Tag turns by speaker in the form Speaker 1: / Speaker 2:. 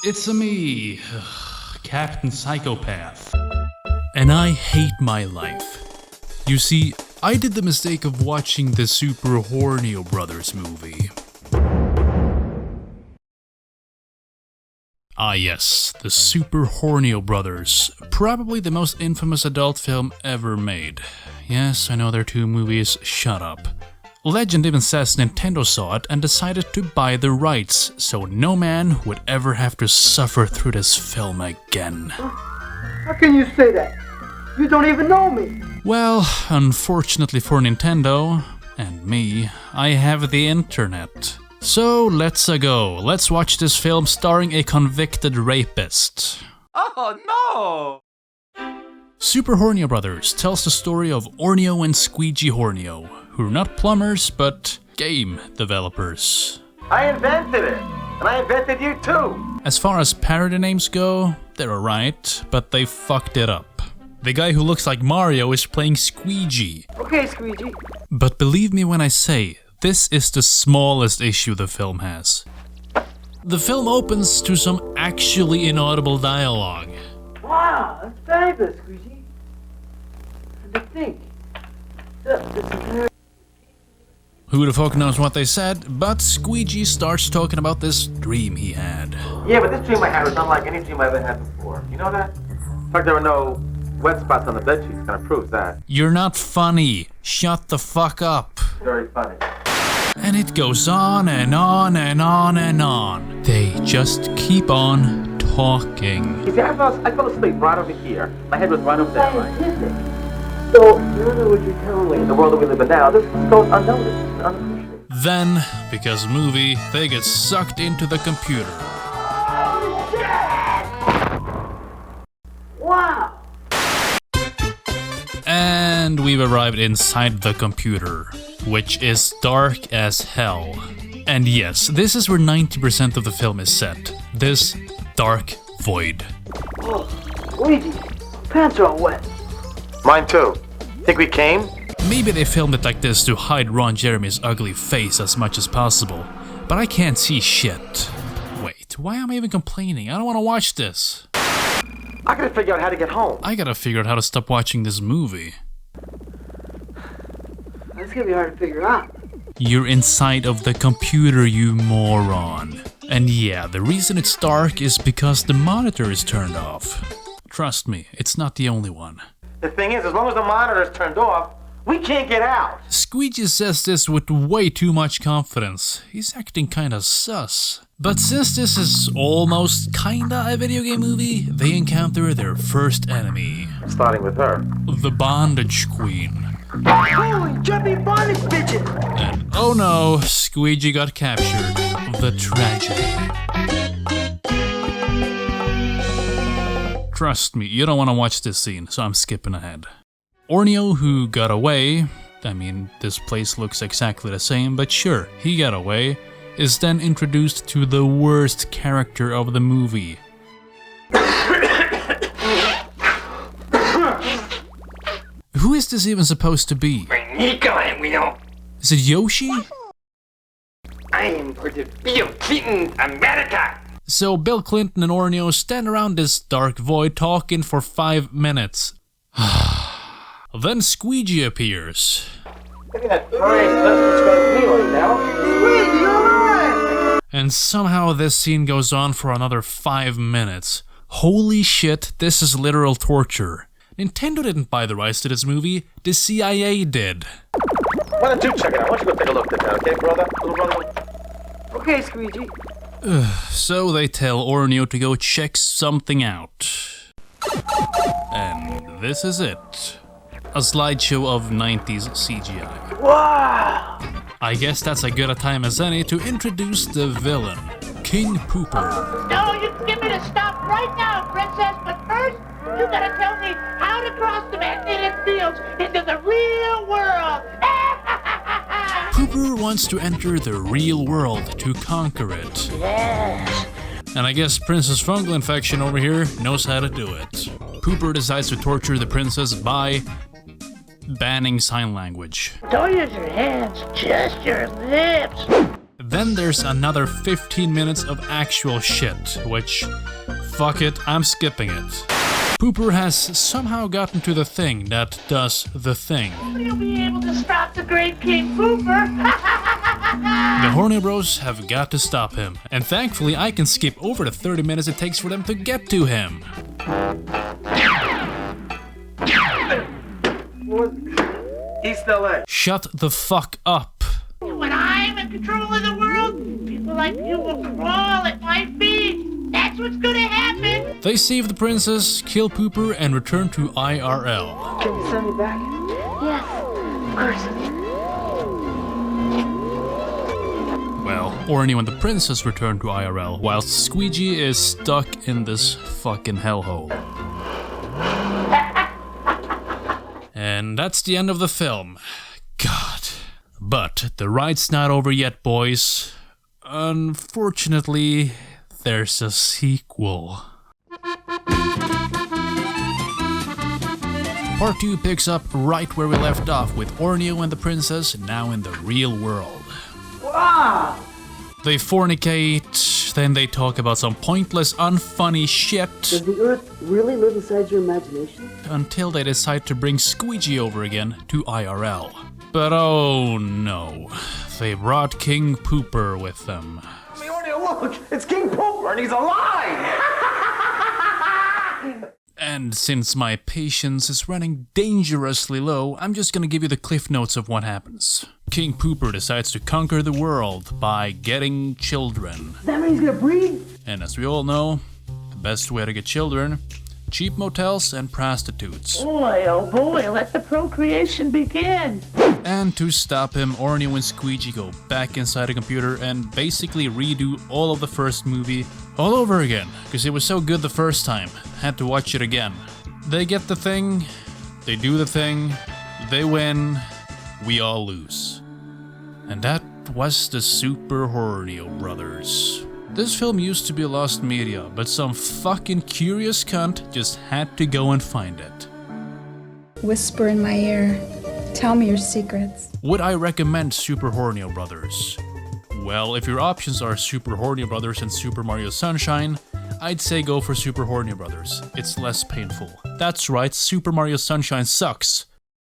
Speaker 1: It's me, Captain Psychopath. And I hate my life. You see, I did the mistake of watching the Super Hornio Brothers movie. Ah yes, the Super Hornio Brothers. Probably the most infamous adult film ever made. Yes, I know there are two movies, shut up. Legend even says Nintendo saw it and decided to buy the rights, so no man would ever have to suffer through this film again.
Speaker 2: How can you say that? You don't even know me!
Speaker 1: Well, unfortunately for Nintendo, and me, I have the internet. So let's go. Let's watch this film starring a convicted rapist.
Speaker 3: Oh no!
Speaker 1: Super Hornio Brothers tells the story of Ornio and Squeegee Hornio, who are not plumbers, but game developers.
Speaker 3: I invented it! And I invented you too!
Speaker 1: As far as parody names go, they're alright, but they fucked it up. The guy who looks like Mario is playing Squeegee.
Speaker 2: Okay, Squeegee.
Speaker 1: But believe me when I say, this is the smallest issue the film has. The film opens to some actually inaudible dialogue.
Speaker 2: Wow, that's fabulous, Squeegee. And to think,
Speaker 1: Who the fuck knows what they said, but Squeegee starts talking about this dream he had.
Speaker 3: Yeah, but this dream I had was unlike any dream I ever had before. You know that? In fact, there were no wet spots on the bedsheets, kind of proves that.
Speaker 1: You're not funny. Shut the fuck up.
Speaker 3: Very funny.
Speaker 1: And it goes on and on and on and on. They just keep on talking.
Speaker 3: You see, I fell asleep right over here. My head was right over there.
Speaker 2: scientific. So, you don't know what you're telling me.
Speaker 3: In the world that we live in now, this goes unnoticed and unappreciated.
Speaker 1: Then, because movie, they get sucked into the computer.
Speaker 2: Wow!
Speaker 1: And we've arrived inside the computer, which is dark as hell. And yes, this is where 90% of the film is set. This dark void.
Speaker 2: Oh, Squeegee, pants are all wet.
Speaker 3: Mine too. Think we came?
Speaker 1: Maybe they filmed it like this to hide Ron Jeremy's ugly face as much as possible, but I can't see shit. Wait, why am I even complaining? I don't want to watch this.
Speaker 3: I gotta figure out how to get home.
Speaker 1: I gotta figure out how to stop watching this movie.
Speaker 2: That's gonna be hard to figure out.
Speaker 1: You're inside of the computer, you moron. And yeah, the reason it's dark is because the monitor is turned off. Trust me, it's not the only one.
Speaker 3: The thing is, as long as the monitor is turned off, we can't get out.
Speaker 1: Squeegee says this with way too much confidence. He's acting kinda sus. But since this is almost kinda a video game movie, they encounter their first enemy.
Speaker 3: Starting with her.
Speaker 1: The Bondage Queen.
Speaker 2: Holy jumping bondage bitches!
Speaker 1: And oh no, Squeegee got captured. The tragedy. Trust me, you don't want to watch this scene, so I'm skipping ahead. Ornio, who got away, I mean, this place looks exactly the same, but sure, he got away, is then introduced to the worst character of the movie. Who is this even supposed to be? Is it Yoshi?
Speaker 4: I am for the Bill Clinton America.
Speaker 1: So Bill Clinton and Ornio stand around this dark void talking for 5 minutes. Then Squeegee appears.
Speaker 3: Look at that praise desperate me right now.
Speaker 2: Squeegee, alright!
Speaker 1: And somehow this scene goes on for another 5 minutes. Holy shit, this is literal torture. Nintendo didn't buy the rights to this movie, the CIA did.
Speaker 3: Why don't you check it out? Why don't you go take a look at that, okay, brother? Little brother?
Speaker 2: Okay, Squeegee.
Speaker 1: So they tell Ornio to go check something out. And this is it. A slideshow of 90s CGI.
Speaker 2: Wow!
Speaker 1: I guess that's as good a time as any to introduce the villain, King Pooper.
Speaker 5: No, you give me to stop right now, princess, but first, you gotta tell me how to cross the magnetic fields into the real world.
Speaker 1: Pooper wants to enter the real world to conquer it.
Speaker 5: Yes.
Speaker 1: And I guess Princess Fungal Infection over here knows how to do it. Pooper decides to torture the princess by banning sign language.
Speaker 5: Don't use your hands, just your lips.
Speaker 1: Then there's another 15 minutes of actual shit, which, fuck it, I'm skipping it. Pooper has somehow gotten to the thing that does the thing.
Speaker 5: You'll be able to stop the great King Pooper.
Speaker 1: The Horny Bros have got to stop him, and thankfully I can skip over the 30 minutes it takes for them to get to him.
Speaker 3: East LA.
Speaker 1: Shut the fuck up.
Speaker 5: When I'm in control of the world, people like you will crawl at my feet. That's what's gonna happen.
Speaker 1: They save the princess, kill Pooper, and return to IRL.
Speaker 2: Can you send me back?
Speaker 5: Yes, of course.
Speaker 1: Well, Orny and the princess return to IRL, whilst Squeegee is stuck in this fucking hellhole. And that's the end of the film. God. But the ride's not over yet, boys. Unfortunately, there's a sequel. Part 2 picks up right where we left off, with Orneo and the princess now in the real world.
Speaker 2: Wow!
Speaker 1: They fornicate, then they talk about some pointless, unfunny shit,
Speaker 2: Does the Earth really live inside your imagination?
Speaker 1: until they decide to bring Squeegee over again to IRL. But oh no, they brought King Pooper with them.
Speaker 3: Look, it's King Pooper and he's alive!
Speaker 1: And since my patience is running dangerously low, I'm just gonna give you the cliff notes of what happens. King Pooper decides to conquer the world by getting children.
Speaker 2: That means he's gonna breed?
Speaker 1: And as we all know, the best way to get children: cheap motels and prostitutes.
Speaker 5: Boy, oh boy, let the procreation begin.
Speaker 1: And to stop him, Orneo and Squeegee go back inside a computer and basically redo all of the first movie all over again, because it was so good the first time. Had to watch it again. They get the thing, they do the thing, they win, we all lose. And that was the Super Horneo Brothers. This film used to be lost media, but some fucking curious cunt just had to go and find it.
Speaker 6: Whisper in my ear. Tell me your secrets.
Speaker 1: Would I recommend Super Horneo Brothers? Well, if your options are Super Horneo Brothers and Super Mario Sunshine, I'd say go for Super Horneo Brothers. It's less painful. That's right, Super Mario Sunshine sucks.